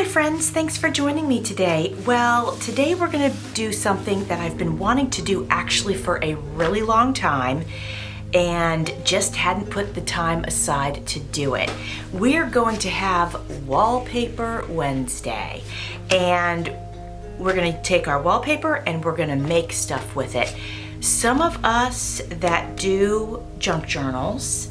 friends, thanks for joining me today. Well, today we're gonna do something that I've been wanting to do actually for a really long time and just hadn't put the time aside to do it. We're going to have Wallpaper Wednesday, and we're gonna take our wallpaper and we're gonna make stuff with it. Some of us that do junk journals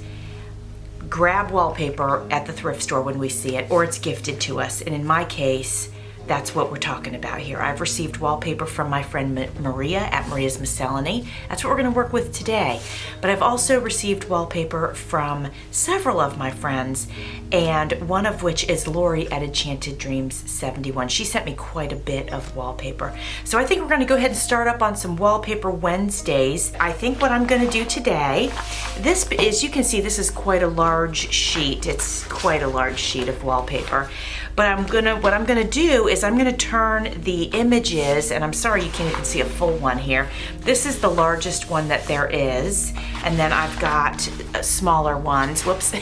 grab wallpaper at the thrift store when we see it, or it's gifted to us. And in my case, that's what we're talking about here. I've received wallpaper from my friend Maria at Maria's Miscellany. That's what we're gonna work with today. But I've also received wallpaper from several of my friends, and one of which is Lori at Enchanted Dreams 71. She sent me quite a bit of wallpaper. So I think we're gonna go ahead and start up on some Wallpaper Wednesdays. I think what I'm gonna do today, this is, you can see this is quite a large sheet. It's quite a large sheet of wallpaper. But what I'm gonna do is I'm gonna turn the images, and I'm sorry you can't even see a full one here. This is the largest one that there is, and then I've got smaller ones, whoops,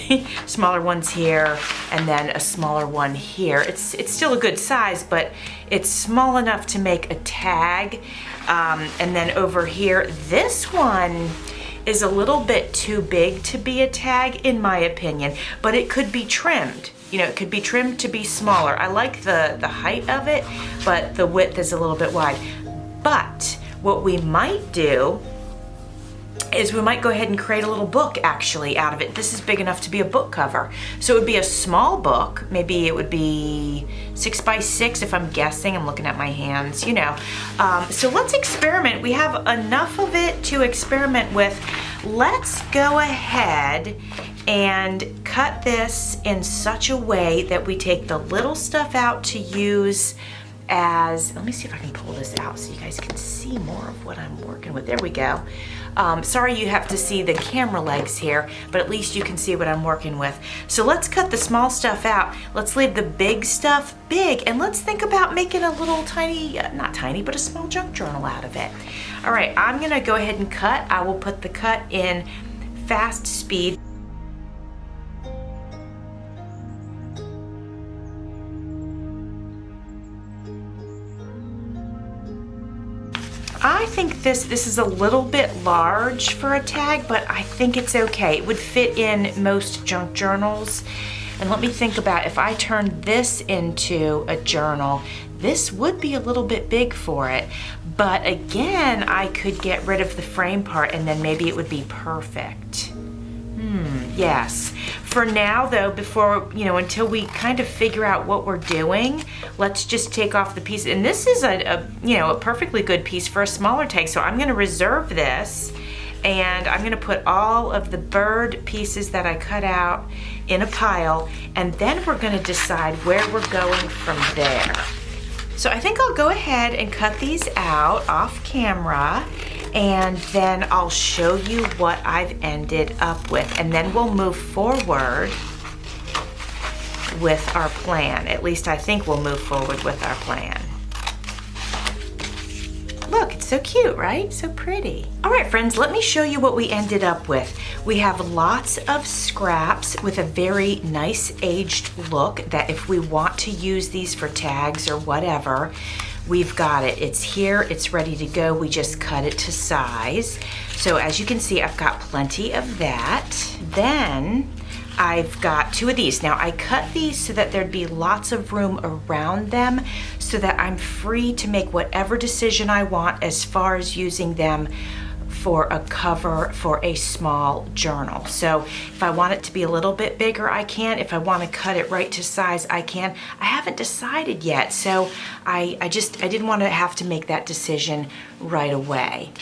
smaller ones here, and then a smaller one here. It's still a good size, but it's small enough to make a tag. And then over here, this one is a little bit too big to be a tag in my opinion, but it could be trimmed. You know, it could be trimmed to be smaller. I like the height of it, but the width is a little bit wide. But what we might do is we might go ahead and create a little book actually out of it. This is big enough to be a book cover. So it would be a small book. Maybe it would be 6 by 6 if I'm guessing. I'm looking at my hands, you know. So let's experiment. We have enough of it to experiment with. Let's go ahead and cut this in such a way that we take the little stuff out to use as, let me see if I can pull this out so you guys can see more of what I'm working with. There we go. Sorry you have to see the camera legs here, but at least you can see what I'm working with. So let's cut the small stuff out. Let's leave the big stuff big, and let's think about making a little tiny, not tiny, but a small junk journal out of it. All right, I'm gonna go ahead and cut. I will put the cut in fast speed. I think this is a little bit large for a tag, but I think it's okay. It would fit in most junk journals. And let me think about, if I turn this into a journal, this would be a little bit big for it. But again, I could get rid of the frame part and then maybe it would be perfect. Yes. For now though, before, you know, until we kind of figure out what we're doing, let's just take off the piece. And this is a perfectly good piece for a smaller tag. So I'm gonna reserve this, and I'm gonna put all of the bird pieces that I cut out in a pile, and then we're gonna decide where we're going from there. So I think I'll go ahead and cut these out off camera, and then I'll show you what I've ended up with, and then we'll move forward with our plan. At least I think we'll move forward with our plan. Look, it's so cute, right? So pretty. All right, friends, let me show you what we ended up with. We have lots of scraps with a very nice aged look that if we want to use these for tags or whatever, we've got it. It's here, it's ready to go. We just cut it to size. So as you can see, I've got plenty of that. Then I've got 2 of these. Now I cut these so that there'd be lots of room around them so that I'm free to make whatever decision I want as far as using them for a cover for a small journal. So if I want it to be a little bit bigger, I can. If I want to cut it right to size, I can. I haven't decided yet, so I didn't want to have to make that decision right away.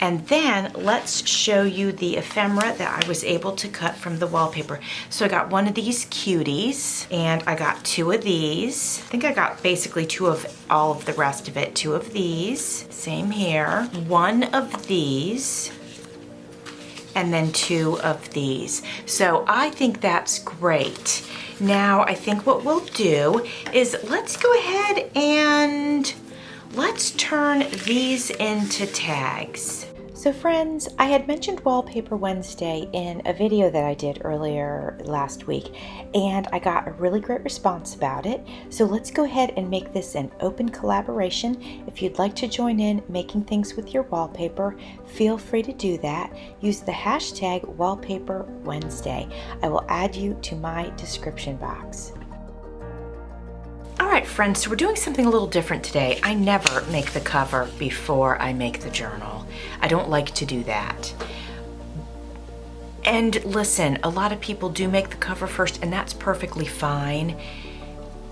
And then let's show you the ephemera that I was able to cut from the wallpaper. So I got one of these cuties, and I got 2 of these. I think I got basically 2 of all of the rest of it. 2 of these, same here. 1 of these, and then 2 of these. So I think that's great. Now I think what we'll do is let's go ahead and let's turn these into tags. So friends, I had mentioned Wallpaper Wednesday in a video that I did earlier last week, and I got a really great response about it. So let's go ahead and make this an open collaboration. If you'd like to join in making things with your wallpaper, feel free to do that. Use the hashtag Wallpaper Wednesday. I will add you to my description box. All right, friends, so we're doing something a little different today. I never make the cover before I make the journal. I don't like to do that. And listen, a lot of people do make the cover first, and that's perfectly fine.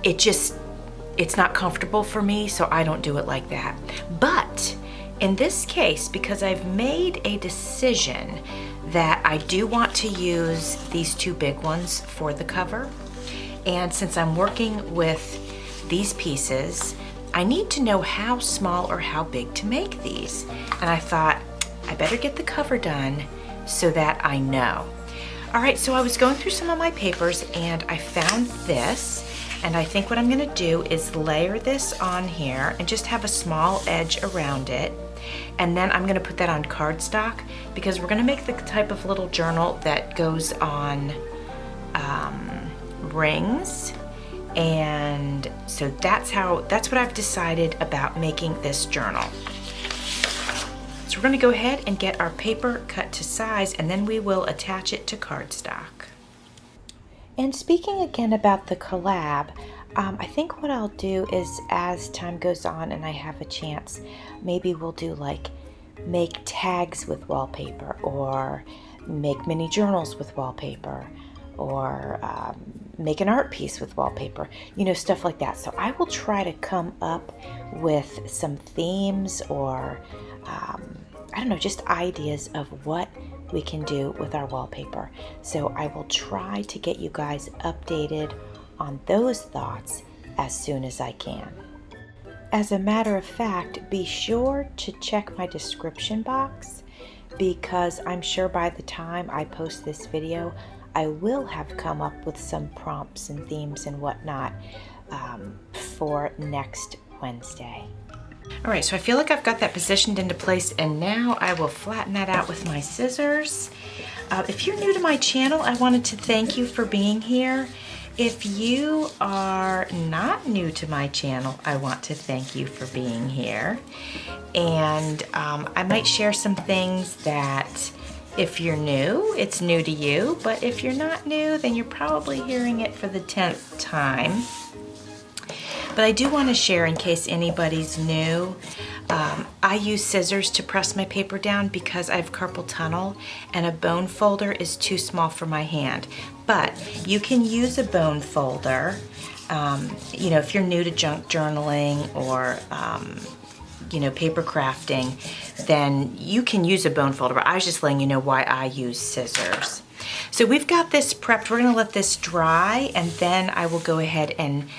It's not comfortable for me, so I don't do it like that. But in this case, because I've made a decision that I do want to use these two big ones for the cover, and since I'm working with these pieces, I need to know how small or how big to make these. And I thought, I better get the cover done so that I know. All right, so I was going through some of my papers and I found this, and I think what I'm gonna do is layer this on here and just have a small edge around it. And then I'm gonna put that on cardstock because we're gonna make the type of little journal that goes on rings. And so that's what I've decided about making this journal. So we're going to go ahead and get our paper cut to size, and then we will attach it to cardstock. And speaking again about the collab, I think what I'll do is, as time goes on and I have a chance, maybe we'll do like make tags with wallpaper, or make mini journals with wallpaper, or make an art piece with wallpaper, you know, stuff like that. So I will try to come up with some themes, or I don't know, just ideas of what we can do with our wallpaper. So I will try to get you guys updated on those thoughts as soon as I can. As a matter of fact, be sure to check my description box, because I'm sure by the time I post this video, I will have come up with some prompts and themes and whatnot for next Wednesday. All right, so I feel like I've got that positioned into place, and now I will flatten that out with my scissors. If you're new to my channel, I wanted to thank you for being here. If you are not new to my channel, I want to thank you for being here. And I might share some things that, if you're new, it's new to you, but if you're not new, then you're probably hearing it for the 10th time. But I do want to share, in case anybody's new, I use scissors to press my paper down because I have carpal tunnel and a bone folder is too small for my hand. But you can use a bone folder, you know, if you're new to junk journaling or you know, paper crafting, then you can use a bone folder, but I was just letting you know why I use scissors. So we've got this prepped. We're gonna let this dry, and then I will go ahead and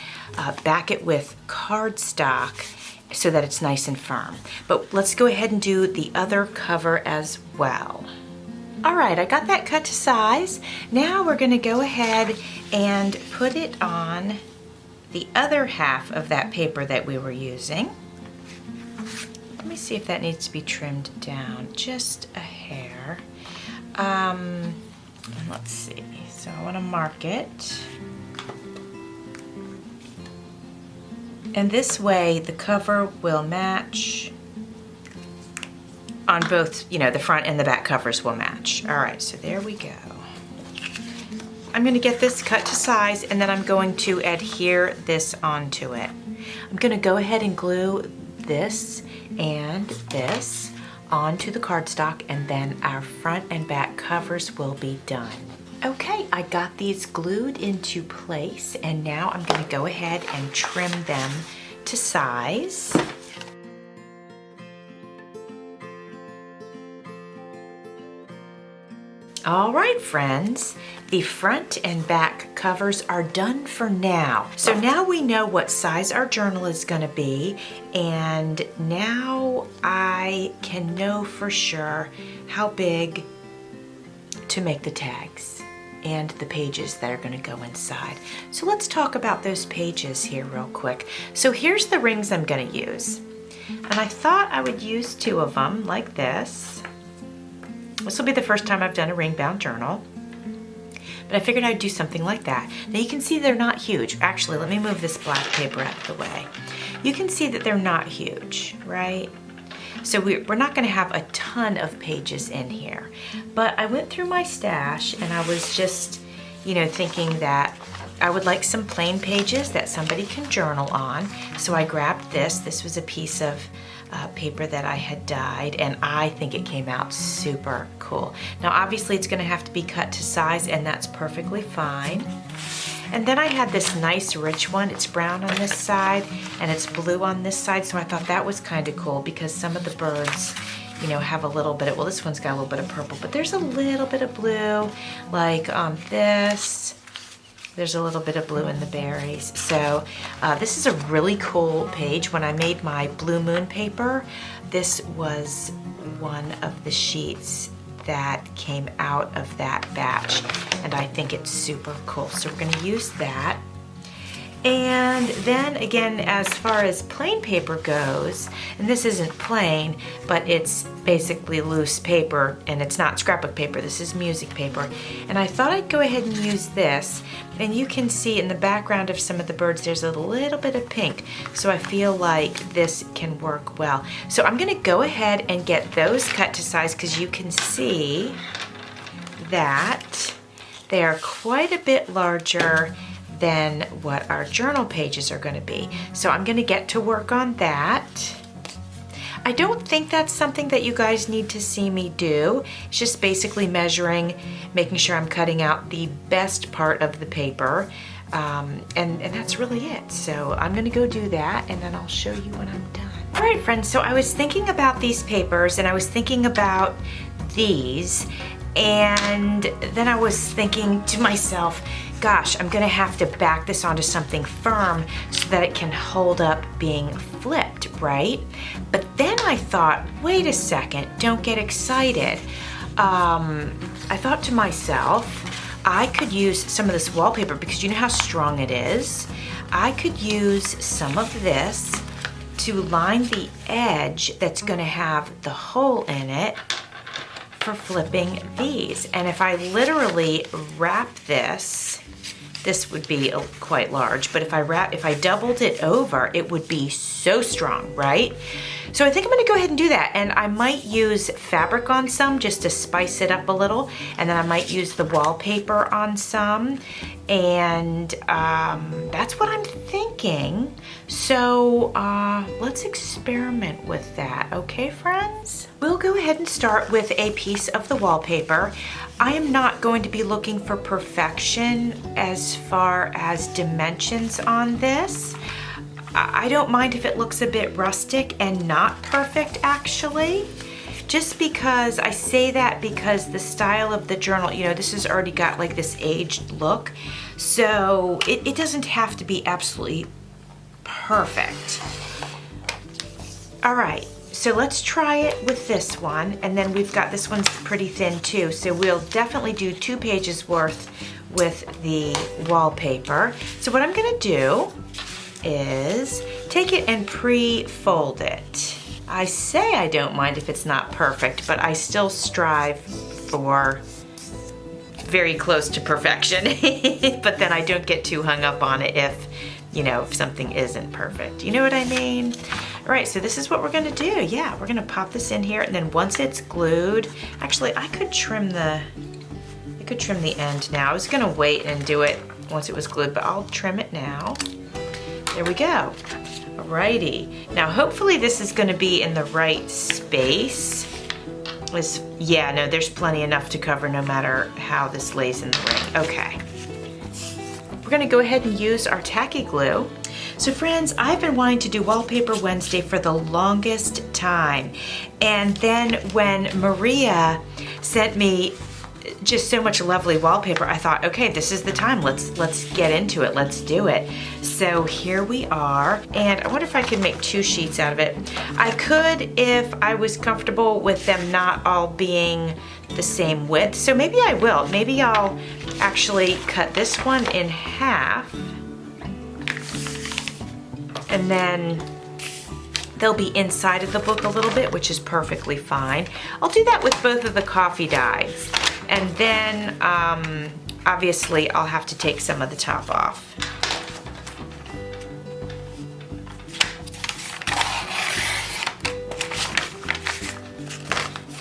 back it with cardstock so that it's nice and firm. But let's go ahead and do the other cover as well. All right, I got that cut to size. Now we're gonna go ahead and put it on the other half of that paper that we were using. Let me see if that needs to be trimmed down just a hair. And let's see, so I want to mark it. And this way the cover will match on both, you know, the front and the back covers will match. All right, so there we go. I'm going to get this cut to size, and then I'm going to adhere this onto it. I'm going to go ahead and glue this and this onto the cardstock, and then our front and back covers will be done. Okay, I got these glued into place, and now I'm going to go ahead and trim them to size. All right, friends, the front and back covers are done for now. So now we know what size our journal is going to be, and now I can know for sure how big to make the tags and the pages that are going to go inside. So let's talk about those pages here real quick. So here's the rings I'm going to use. And I thought I would use 2 of them like this. This will be the first time I've done a ring-bound journal, but I figured I'd do something like that. Now you can see they're not huge. Actually, let me move this black paper out of the way. You can see that they're not huge, right? So we're not gonna have a ton of pages in here, but I went through my stash and I was just, you know, thinking that I would like some plain pages that somebody can journal on. So I grabbed this. This was a piece of paper that I had dyed, and I think it came out super cool. Now obviously it's gonna have to be cut to size, and that's perfectly fine. And then I had this nice rich one. It's brown on this side and it's blue on this side, so I thought that was kind of cool because some of the birds, you know, have a little bit of, well, this one's got a little bit of purple, but there's a little bit of blue, like on this. There's a little bit of blue in the berries. So this is a really cool page. When I made my Blue Moon paper, this was one of the sheets that came out of that batch, and I think it's super cool. So we're gonna use that. And then again, as far as plain paper goes, and this isn't plain, but it's basically loose paper, and it's not scrapbook paper, this is music paper. And I thought I'd go ahead and use this, and you can see in the background of some of the birds, there's a little bit of pink. So I feel like this can work well. So I'm gonna go ahead and get those cut to size, because you can see that they are quite a bit larger than what our journal pages are going to be. So I'm going to get to work on that. I don't think that's something that you guys need to see me do. It's just basically measuring, making sure I'm cutting out the best part of the paper, and that's really it. So I'm going to go do that, and then I'll show you when I'm done. All right, friends, so I was thinking about these papers, and I was thinking about these, and then I was thinking to myself, gosh, I'm gonna have to back this onto something firm so that it can hold up being flipped, right? But then I thought, wait a second, don't get excited. I thought to myself, I could use some of this wallpaper, because you know how strong it is. I could use some of this to line the edge that's gonna have the hole in it for flipping these. And if I literally wrap this would be quite large, but if I doubled it over, it would be so strong, right? So I think I'm gonna go ahead and do that, and I might use fabric on some just to spice it up a little, and then I might use the wallpaper on some, and that's what I'm thinking. So let's experiment with that, okay, friends? We'll go ahead and start with a piece of the wallpaper. I am not going to be looking for perfection as far as dimensions on this. I don't mind if it looks a bit rustic and not perfect, actually. Just because I say that because the style of the journal, you know, this has already got like this aged look. So it doesn't have to be absolutely perfect. All right, so let's try it with this one. And then we've got, this one's pretty thin too. So we'll definitely do 2 pages worth with the wallpaper. So what I'm gonna do is take it and pre-fold it. I say I don't mind if it's not perfect, but I still strive for very close to perfection. But then I don't get too hung up on it if, you know, if something isn't perfect. You know what I mean? All right, so this is what we're gonna do. Yeah, we're gonna pop this in here, and then once it's glued, actually I could trim the end now. I was gonna wait and do it once it was glued, but I'll trim it now. There we go. Alrighty. Now hopefully this is gonna be in the right space. Yeah, no, there's plenty enough to cover no matter how this lays in the ring. Okay. We're gonna go ahead and use our tacky glue. So friends, I've been wanting to do Wallpaper Wednesday for the longest time. And then when Maria sent me just so much lovely wallpaper, I thought, okay, this is the time. Let's get into it. Let's do it. So here we are, and I wonder if I could make 2 sheets out of it. I could if I was comfortable with them not all being the same width. So maybe I will. Maybe I'll actually cut this one in half, and then they'll be inside of the book a little bit, which is perfectly fine. I'll do that with both of the coffee dies. And then, obviously, I'll have to take some of the top off.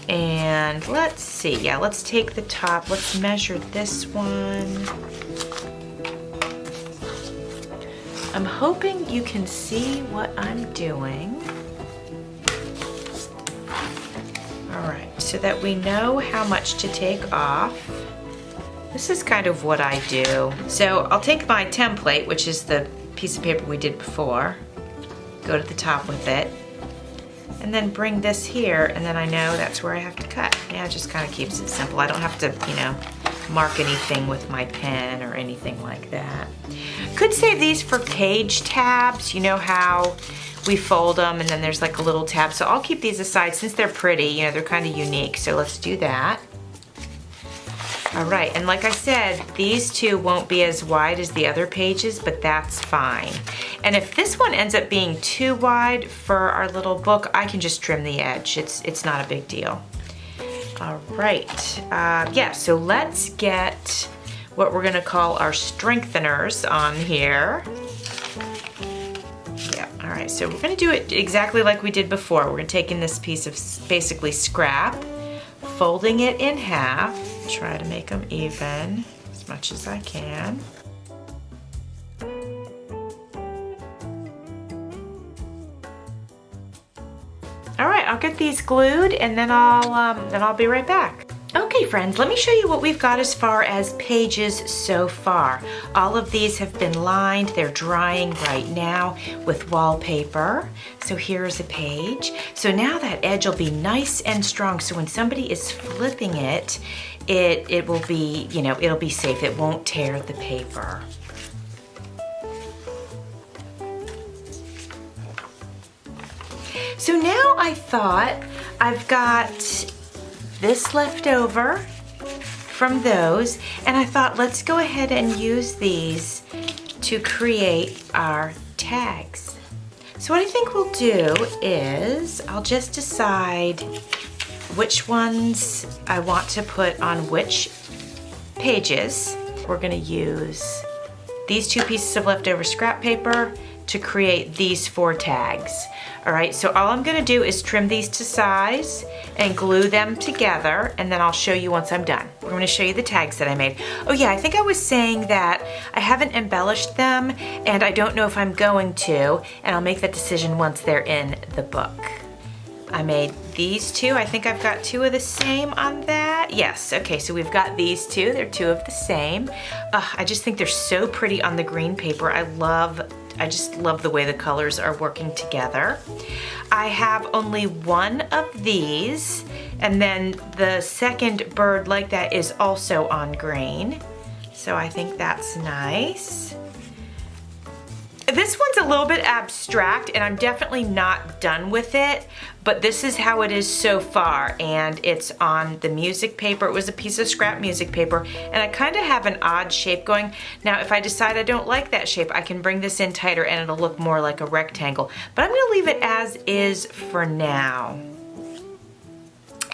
And let's see, yeah, let's take the top. Let's measure this one. I'm hoping you can see what I'm doing. All right, so that we know how much to take off. This is kind of what I do. So I'll take my template, which is the piece of paper we did before, go to the top with it, and then bring this here, and then I know that's where I have to cut. Yeah, it just kind of keeps it simple. I don't have to, you know, mark anything with my pen or anything like that. Could save these for page tabs. You know how we fold them and then there's like a little tab. So I'll keep these aside since they're pretty, you know, they're kind of unique. So let's do that. All right, and like I said, these two won't be as wide as the other pages, but that's fine. And if this one ends up being too wide for our little book, I can just trim the edge. It's not a big deal. All right, yeah, so let's get what we're gonna call our strengtheners on here. Yeah, all right, so we're gonna do it exactly like we did before. We're gonna take in this piece of basically scrap, folding it in half, try to make them even as much as I can. All right, I'll get these glued and then I'll be right back. Okay friends, let me show you what we've got as far as pages so far. All of these have been lined, they're drying right now with wallpaper. So here's a page. So now that edge will be nice and strong, so when somebody is flipping it, it will be, you know, it'll be safe. It won't tear the paper. So now I thought I've got this left over from those, and I thought let's go ahead and use these to create our tags. So what I think we'll do is I'll just decide which ones I want to put on which pages. We're gonna use these two pieces of leftover scrap paper to create these 4 tags. All right, so all I'm gonna do is trim these to size and glue them together, and then I'll show you once I'm done. I'm gonna show you the tags that I made. Oh yeah, I think I was saying that I haven't embellished them, and I don't know if I'm going to, and I'll make that decision once they're in the book. I made these 2. I think I've got 2 of the same on that. Yes, okay, so we've got these 2. They're 2 of the same. I just think they're so pretty on the green paper. I just love the way the colors are working together. I have only 1 of these, and then the second bird like that is also on green. So I think that's nice. This one's a little bit abstract, and I'm definitely not done with it, but this is how it is so far, and it's on the music paper. It was a piece of scrap music paper, and I kind of have an odd shape going. Now, if I decide I don't like that shape, I can bring this in tighter and it'll look more like a rectangle, but I'm gonna leave it as is for now.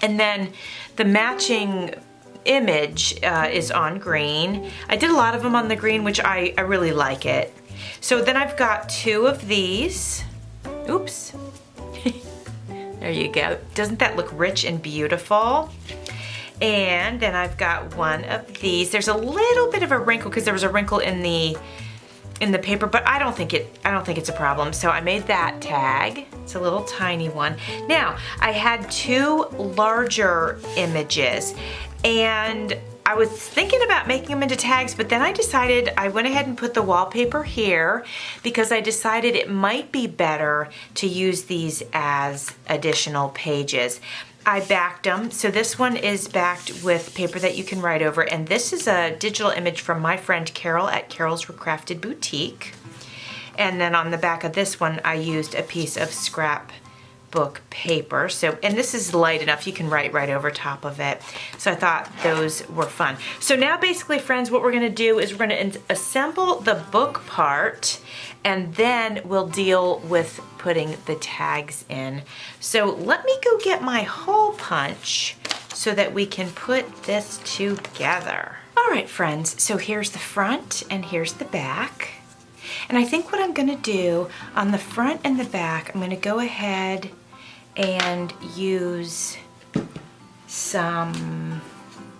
And then the matching image is on green. I did a lot of them on the green, which I really like it. So then I've got 2 of these. Oops. There you go. Doesn't that look rich and beautiful? And then I've got 1 of these. There's a little bit of a wrinkle because there was a wrinkle in the paper, but I don't think it's a problem. So I made that tag. It's a little tiny one. Now, I had 2 larger images, and I was thinking about making them into tags, but then I went ahead and put the wallpaper here because I decided it might be better to use these as additional pages. I backed them. So this one is backed with paper that you can write over, and this is a digital image from my friend Carol at Carol's Recrafted Boutique. And then on the back of this one, I used a piece of scrap book paper. So, and this is light enough, you can write right over top of it. So I thought those were fun. So now basically, friends, what we're gonna do is we're gonna assemble the book part, and then we'll deal with putting the tags in. So let me go get my hole punch so that we can put this together. All right, friends, so here's the front and here's the back. And I think what I'm gonna do on the front and the back, I'm gonna go ahead and use some,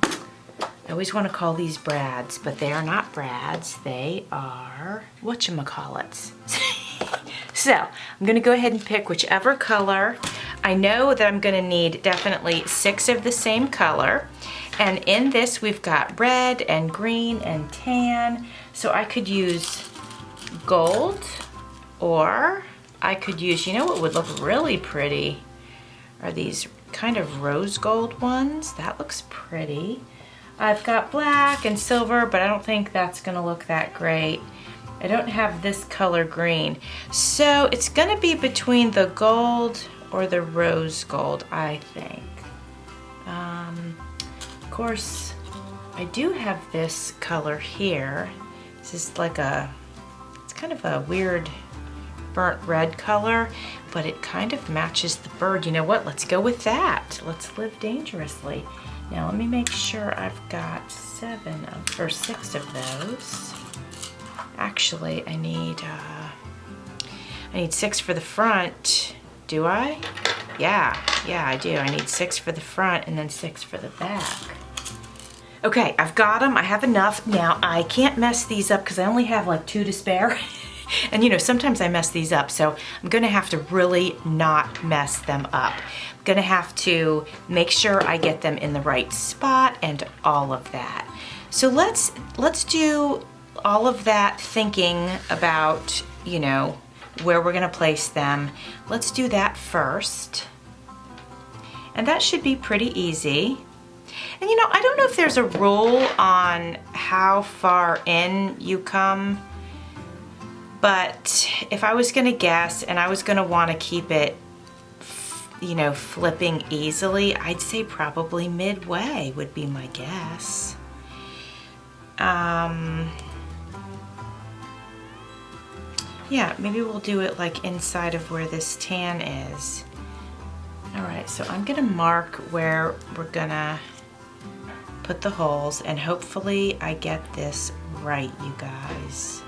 I always wanna call these brads, but they are not brads, they are whatchamacallits. So I'm gonna go ahead and pick whichever color. I know that I'm gonna need definitely 6 of the same color. And in this we've got red and green and tan. So I could use gold, or I could use, you know what would look really pretty are these kind of rose gold ones. That looks pretty. I've got black and silver, but I don't think that's gonna look that great. I don't have this color green. So it's gonna be between the gold or the rose gold, I think. Of course, I do have this color here. This is like it's kind of a weird burnt red color, but it kind of matches the bird. You know what, let's go with that. Let's live dangerously. Now let me make sure I've got 6 of those. Actually, I need 6 for the front. Do I? Yeah, I do. I need 6 for the front and then 6 for the back. Okay, I've got them. I have enough. Now, I can't mess these up because I only have like 2 to spare. And you know, sometimes I mess these up, so I'm gonna have to really not mess them up. I'm gonna have to make sure I get them in the right spot and all of that. So let's do all of that thinking about, you know, where we're gonna place them. Let's do that first. And that should be pretty easy. And you know, I don't know if there's a rule on how far in you come, but if I was gonna guess and I was gonna wanna keep it, you know, flipping easily, I'd say probably midway would be my guess. Yeah, maybe we'll do it like inside of where this tan is. All right, so I'm gonna mark where we're gonna put the holes, and hopefully I get this right, you guys.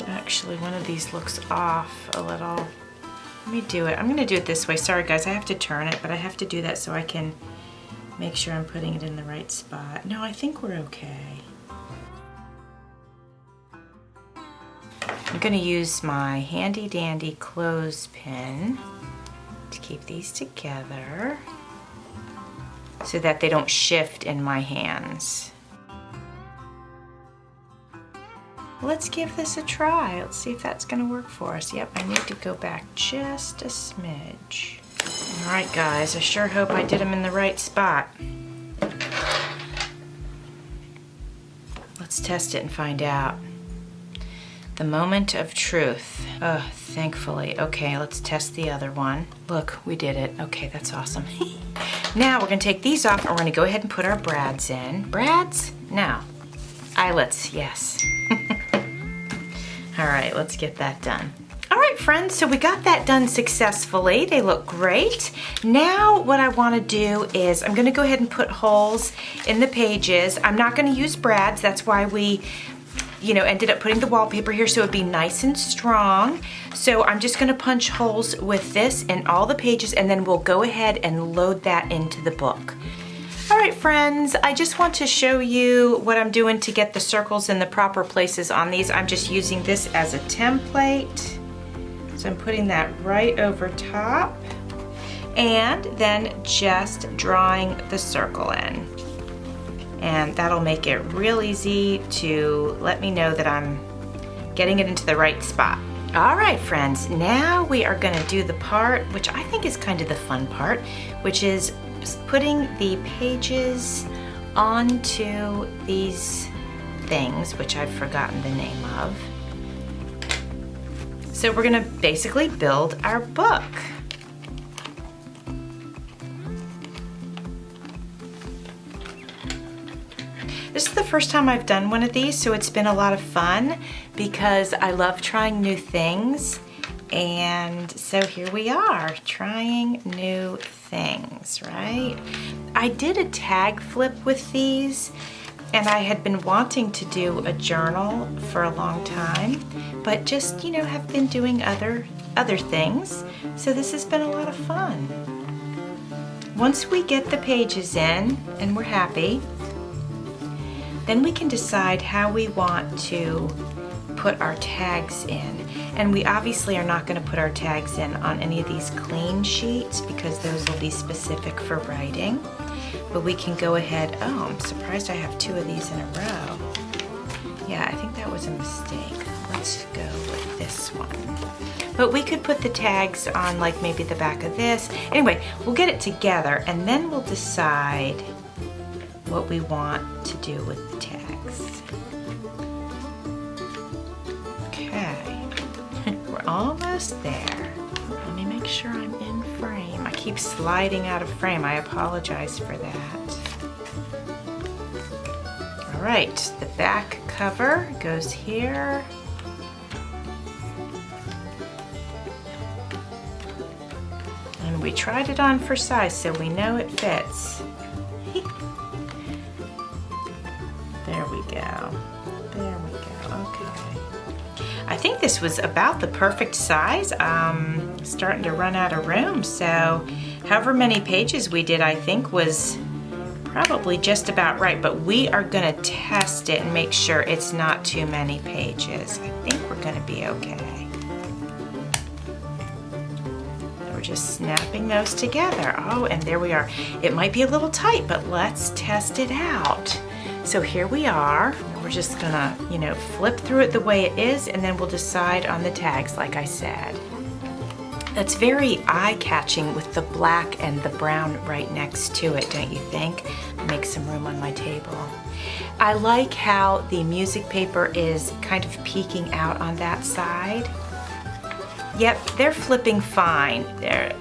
Actually, one of these looks off a little. Let me do it. I'm gonna do it this way. Sorry guys, I have to turn it, but I have to do that so I can make sure I'm putting it in the right spot. No, I think we're okay. I'm gonna use my handy dandy clothespin to keep these together so that they don't shift in my hands. Let's give this a try. Let's see if that's gonna work for us. Yep, I need to go back just a smidge. All right, guys, I sure hope I did them in the right spot. Let's test it and find out. The moment of truth. Oh, thankfully. Okay, let's test the other one. Look, we did it. Okay, that's awesome. Now we're gonna take these off and we're gonna go ahead and put our brads in. Brads? No. Eyelets, yes. All right, let's get that done. All right, friends, so we got that done successfully. They look great. Now what I wanna do is I'm gonna go ahead and put holes in the pages. I'm not gonna use brads. That's why we, you know, ended up putting the wallpaper here so it'd be nice and strong. So I'm just gonna punch holes with this in all the pages, and then we'll go ahead and load that into the book. All right, friends, I just want to show you what I'm doing to get the circles in the proper places on these. I'm just using this as a template. So I'm putting that right over top and then just drawing the circle in. And that'll make it real easy to let me know that I'm getting it into the right spot. All right, friends, now we are gonna do the part, which I think is kind of the fun part, which is putting the pages onto these things, which I've forgotten the name of. So we're gonna basically build our book. This is the first time I've done one of these, so it's been a lot of fun because I love trying new things. And so here we are, trying new things, right? I did a tag flip with these, and I had been wanting to do a journal for a long time, but just, you know, have been doing other things. So this has been a lot of fun. Once we get the pages in and we're happy, then we can decide how we want to put our tags in. And we obviously are not going to put our tags in on any of these clean sheets because those will be specific for writing. But we can go ahead, oh, I'm surprised I have 2 of these in a row. Yeah, I think that was a mistake. Let's go with this one. But we could put the tags on like maybe the back of this. Anyway, we'll get it together and then we'll decide what we want to do with the tags. Okay, we're almost there. Let me make sure I'm in frame. I keep sliding out of frame. I apologize for that. All right, the back cover goes here. And we tried it on for size, so we know it fits. There we go. There we go. Okay. I think this was about the perfect size. Starting to run out of room, so however many pages we did, I think was probably just about right, but we are gonna test it and make sure it's not too many pages. I think we're gonna be okay. We're just snapping those together. Oh, and there we are. It might be a little tight, but let's test it out. So here we are. We're just gonna, you know, flip through it the way it is, and then we'll decide on the tags, like I said. That's very eye-catching with the black and the brown right next to it, don't you think? Make some room on my table. I like how the music paper is kind of peeking out on that side. Yep, they're flipping fine.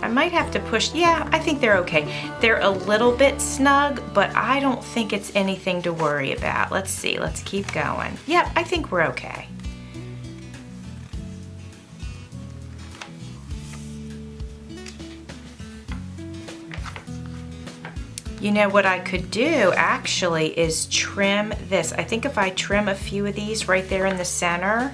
I might have to push, yeah, I think they're okay. They're a little bit snug, but I don't think it's anything to worry about. Let's see, let's keep going. Yep, I think we're okay. You know what I could do actually is trim this. I think if I trim a few of these right there in the center,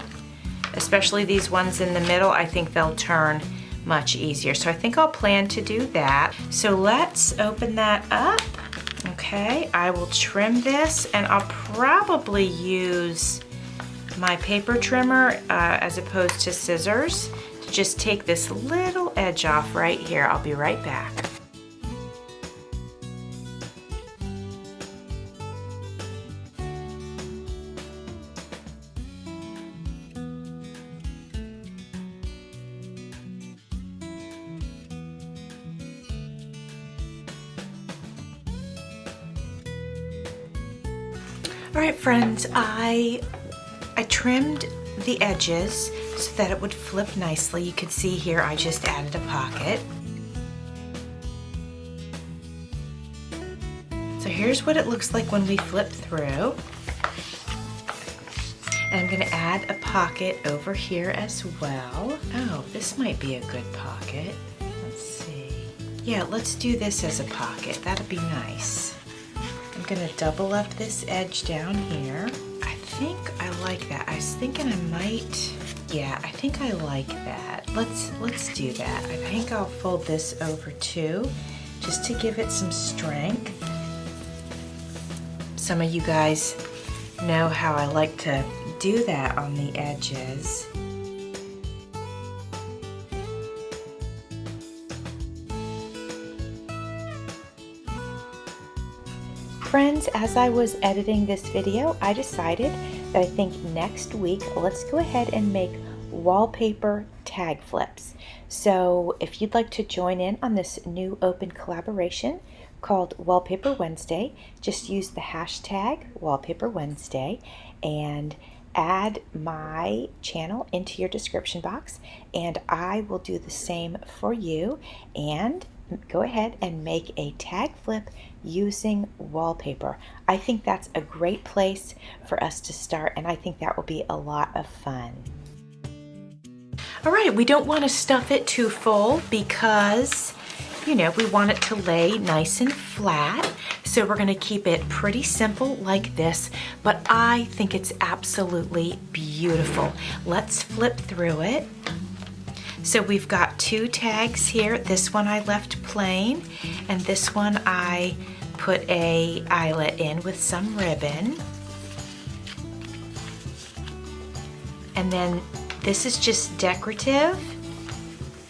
especially these ones in the middle, I think they'll turn much easier. So I think I'll plan to do that. So let's open that up. Okay, I will trim this, and I'll probably use my paper trimmer as opposed to scissors to just take this little edge off right here. I'll be right back. All right, friends, I trimmed the edges so that it would flip nicely. You can see here I just added a pocket. So here's what it looks like when we flip through. And I'm gonna add a pocket over here as well. Oh, this might be a good pocket. Let's see. Yeah, let's do this as a pocket. That'll be nice. I'm gonna double up this edge down here. I think I like that. I was thinking I might, yeah, I think I like that. Let's do that. I think I'll fold this over too, just to give it some strength. Some of you guys know how I like to do that on the edges. Friends, as I was editing this video, I decided that I think next week, let's go ahead and make wallpaper tag flips. So if you'd like to join in on this new open collaboration, called Wallpaper Wednesday. Just use the hashtag Wallpaper Wednesday and add my channel into your description box, and I will do the same for you. And go ahead and make a tag flip using wallpaper. I think that's a great place for us to start, and I think that will be a lot of fun. All right, we don't want to stuff it too full because, you know, we want it to lay nice and flat. So we're going to keep it pretty simple like this, but I think it's absolutely beautiful. Let's flip through it. So we've got 2 tags here. This one I left plain, and this one I put a eyelet in with some ribbon. And then this is just decorative,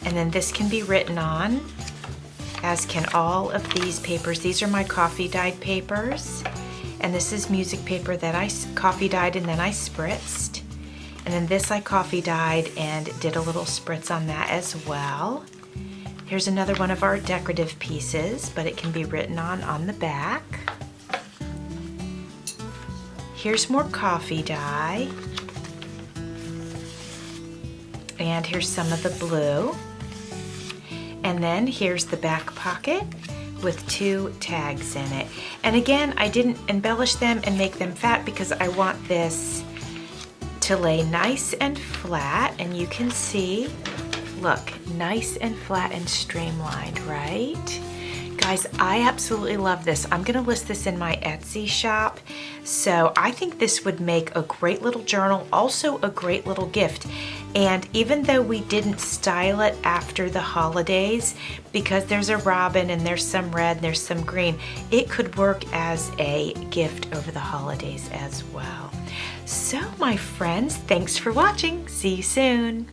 and then this can be written on, as can all of these papers. These are my coffee dyed papers, and this is music paper that I coffee dyed and then I spritzed. And then this I coffee dyed and did a little spritz on that as well. Here's another one of our decorative pieces, but it can be written on the back. Here's more coffee dye. And here's some of the blue. And then here's the back pocket with 2 tags in it. And again, I didn't embellish them and make them fat because I want this to lay nice and flat, and you can see, look, nice and flat and streamlined, right? Guys, I absolutely love this. I'm gonna list this in my Etsy shop. So I think this would make a great little journal, also a great little gift. And even though we didn't style it after the holidays, because there's a robin and there's some red and there's some green, it could work as a gift over the holidays as well. So my friends, thanks for watching. See you soon.